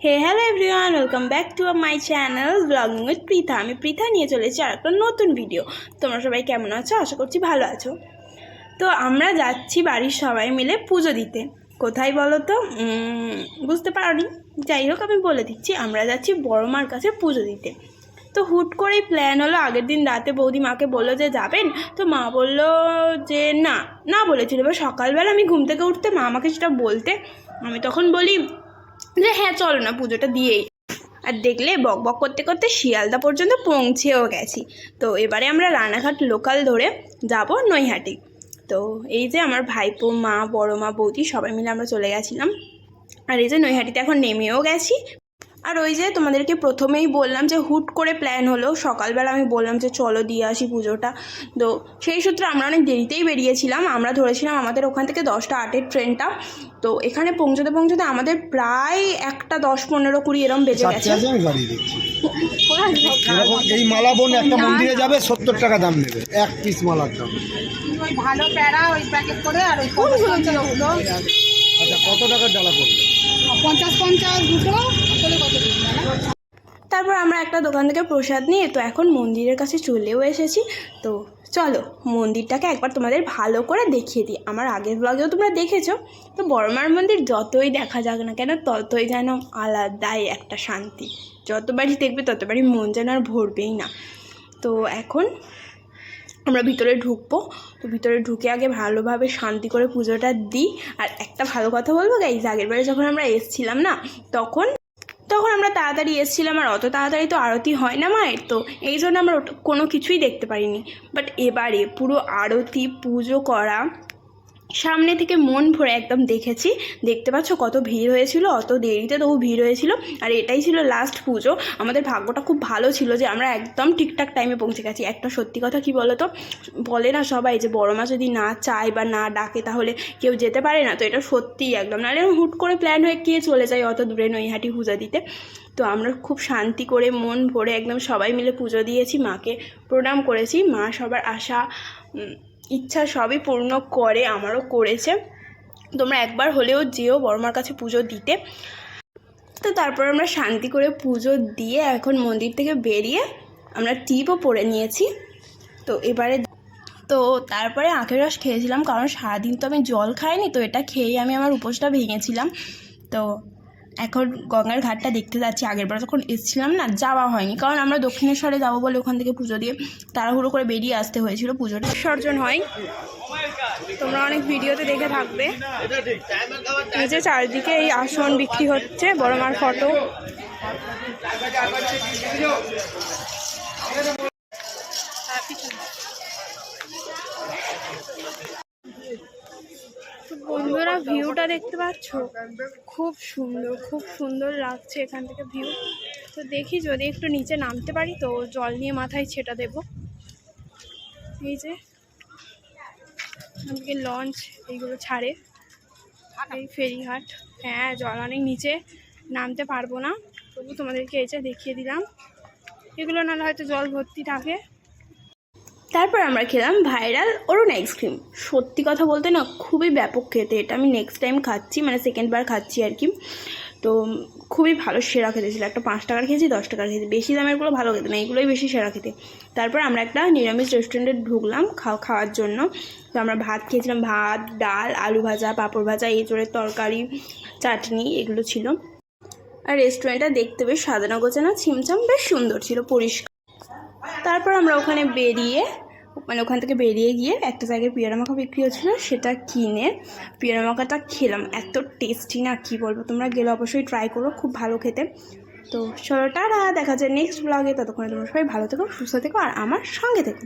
Hey hello everyone, welcome back to my channel ব্লগিং with Pritha. আমি পৃথা নিয়ে চলেছি আর একটা নতুন ভিডিও। তোমরা সবাই কেমন আছো? আশা করছি ভালো আছো। তো আমরা যাচ্ছি বাড়ির সবাই মিলে পুজো দিতে। কোথায় বলো তো? বুঝতে পারোনি? যাই হোক, আমি বলে দিচ্ছি, আমরা যাচ্ছি বড় মার কাছে পুজো দিতে। তো হুট করেই প্ল্যান হলো। আগের দিন রাতে বৌদি মাকে বললো যে যাবেন, তো মা বললো যে না না বলেছিল। এবার সকালবেলা আমি ঘুম থেকে উঠতে মা আমাকে সেটা বলতে, আমি তখন বলি যে হ্যাঁ চলো না, পুজোটা দিয়েই। আর দেখলে বক বক করতে করতে শিয়ালদা পর্যন্ত পৌঁছেও গেছি। তো এবারে আমরা রানাঘাট লোকাল ধরে যাব নৈহাটি। তো এই যে আমার ভাইপো, মা, বড় মা, বৌদি সবাই মিলে আমরা চলে গেছিলাম। আর এই যে নৈহাটিতে এখন নেমেও গেছি। আর ওই যে তোমাদেরকে প্রথমেই বললাম যে হুট করে প্ল্যান হলো, সকালবেলা আমি বললাম যে চলো দিয়ে আসি পুজোটা। তো সেই সূত্রে আমরা অনেক দেরিতেই বেরিয়েছিলাম। আমরা ধরেছিলাম আমাদের ওখান থেকে 10টা 8-এর ট্রেনটা। তো এখানে পৌঁছতে পৌঁছতে আমাদের প্রায় 1টা 10, 15, 20 এরম বেজে গেছে। এই মালা বোন একটা মন্দিরে যাবে, 70 টাকা দাম নেবে এক পিস মালার দাম। ভালো প্যারা ওই প্যাকেট করে আর ওই আচ্ছা, কত টাকার ডালা করবে? 50 দুটো আসলে কত দিন। তারপর আমরা একটা দোকান থেকে প্রসাদ নিয়ে তো এখন মন্দিরের কাছে চলেও এসেছি। তো চলো মন্দিরটাকে একবার তোমাদের ভালো করে দেখিয়ে দিই। আমার আগের ব্লগেও তোমরা দেখেছো। তো বড়মার মন্দির যতই দেখা যাক না কেন, ততই যেন আলাদাই একটা শান্তি। যতবারই দেখবে ততবারই মন যেন আর ভরবেই না। তো এখন আমরা ভিতরে ঢুকবো। তো ভিতরে ঢুকে আগে ভালোভাবে শান্তি করে পুজোটা দিই। আর একটা ভালো কথা বলবো গাইজ, আগের বারে যখন আমরা এসেছিলাম না, তখন আমরা তাড়াতাড়ি এসেছিলাম, আর অত তাড়াতাড়ি তো আরতি হয় না মায়ের, তো এই জন্য আমরা কোনো কিছুই দেখতে পারিনি। বাট এবারে পুরো আরতি, পুজো করা সামনে থেকে মন ভরে একদম দেখেছি। দেখতে পাচ্ছ কত ভিড় হয়েছিল, অত দেরিতে তবু ভিড় হয়েছিল। আর এটাই ছিল লাস্ট পুজো। আমাদের ভাগ্যটা খুব ভালো ছিল যে আমরা একদম ঠিকঠাক টাইমে পৌঁছে গেছি। একটা সত্যি কথা কি বলো তো, বলে না সবাই যে বড় মা যদি না চায় বা না ডাকে তাহলে কেউ যেতে পারে না। তো এটা সত্যিই একদম, নাহলে হুট করে প্ল্যান হয়ে কে চলে যায় অত দূরে নৈহাটি পূজা দিতে। তো আমরা খুব শান্তি করে মন ভরে একদম সবাই মিলে পুজো দিয়েছি, মাকে প্রণাম করেছি। মা সবার আশা ইচ্ছা সবই পূর্ণ করে, আমারও করেছে। তোমরা একবার হলেও যেও বড়মার কাছে পুজো দিতে। তো তারপর আমরা শান্তি করে পুজো দিয়ে এখন মন্দির থেকে বেরিয়ে আমরা টিপও পরে নিয়েছি। তো এবারে তারপরে আখের রস খেয়েছিলাম, কারণ সারাদিন তো আমি জল খাইনি। তো এটা খেয়েই আমি আমার উপোসটা ভেঙেছিলাম। তো এখন গঙ্গার ঘাটটা দেখতে যাচ্ছি। আগেরবার যখন এসেছিলাম না, যাওয়া হয়নি, কারণ আমরা দক্ষিণেশ্বরে যাবো বলে ওখান থেকে পুজো দিয়ে তাড়াহুড়ো করে বেরিয়ে আসতে হয়েছিল। পুজোটা বিসর্জন হয়, তোমরা অনেক ভিডিওতে দেখে থাকবে। এই যে চারিদিকে এই আসন বিক্রি হচ্ছে, বড় মার ফটো। বন্ধুরা ভিউটা দেখতে পাচ্ছ, খুব সুন্দর, খুব সুন্দর লাগছে এখান থেকে ভিউ। তো দেখি যদি একটু নিচে নামতে পারি তো জল নিয়ে মাথায় ছেটা দেব। এই যে আমাকে লঞ্চ এইগুলো ছাড়ে, এই ফেরিঘাট। হ্যাঁ, জল অনেক নিচে, নামতে পারবো না, তবু তোমাদেরকে এই যে দেখিয়ে দিলাম। এগুলো নাহলে হয়তো জল ভর্তি থাকে। তারপর আমরা খেলাম ভাইরাল অরুণ আইসক্রিম। সত্যি কথা বলতে না, খুবই ব্যাপক খেতে। এটা আমি নেক্সট টাইম খাচ্ছি, মানে সেকেন্ডবার খাচ্ছি আর কি। তো খুবই ভালো, সেরা খেতে ছিল। একটা 5 টাকার খেয়েছি, 10 টাকার খেয়েছি, বেশি দামেরগুলো ভালো খেতে না, এইগুলোই বেশি সেরা খেতে। তারপর আমরা একটা নিরামিষ রেস্টুরেন্টে ঢুকলাম খাওয়ার জন্য। তো আমরা ভাত খেয়েছিলাম, ভাত, ডাল, আলু ভাজা, পাঁপড় ভাজা, এঁচোড়ের তরকারি, চাটনি, এগুলো ছিল। আর রেস্টুরেন্টটা দেখতে বেশ সাজানো গোছানো, ছিমছাম, বেশ সুন্দর ছিল, পরিষ্কার। তারপর আমরা ওখান থেকে বেরিয়ে গিয়ে একটা জায়গায় পেয়ারা মাখা বিক্রি হচ্ছিলো, সেটা কিনে পেয়ারা মাখাটা খেলাম। এত টেস্টি না, কি বলবো। তোমরা গেলে অবশ্যই ট্রাই করো, খুব ভালো খেতে। তো চলো টাটা, দেখা যায় নেক্সট ব্লগে। ততক্ষণে তোমরা সবাই ভালো থেকো, সুস্থ থেকো, আর আমার সঙ্গে থেকো।